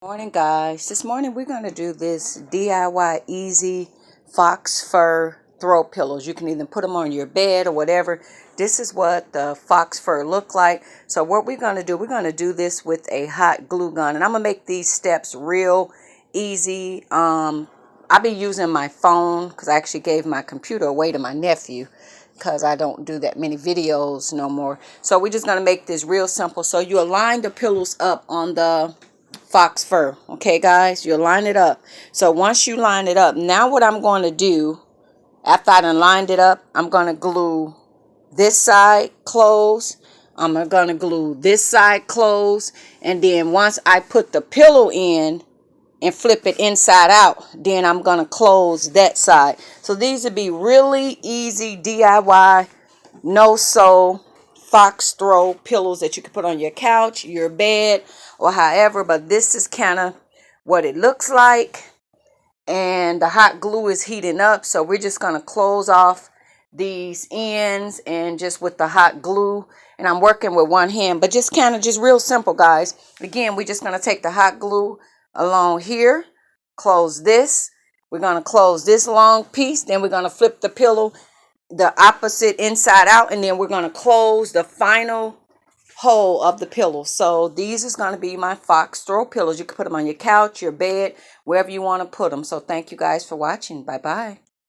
Morning, guys. This morning we're going to do this DIY easy fox fur throw pillows. You can either put them on your bed or whatever. This is what the fox fur look like. So what we're going to do, we're going to do this with a hot glue gun, and I'm going to make these steps real easy. I'll be using my phone because I actually gave my computer away to my nephew because I don't do that many videos no more. So we're just going to make this real simple. So you align the pillows up on the fox fur. Okay, guys, you'll line it up. So once you line it up, now what I'm going to do after I done lined it up, I'm going to glue this side closed. I'm going to glue this side closed. And then once I put the pillow in and flip it inside out, then I'm going to close that side. So these would be really easy DIY, no sew fox throw pillows that you can put on your couch, your bed, or however. But this is kind of what it looks like. And the hot glue is heating up, so we're just going to close off these ends and just with the hot glue. And I'm working with one hand, but just kind of just real simple, guys. Again, we're just going to take the hot glue along here, close this. We're going to close this long piece, then we're going to flip the pillow the opposite inside out, and then we're going to close the final hole of the pillow. So these is going to be my fox throw pillows. You can put them on your couch, your bed, wherever you want to put them. So thank you guys for watching. Bye bye.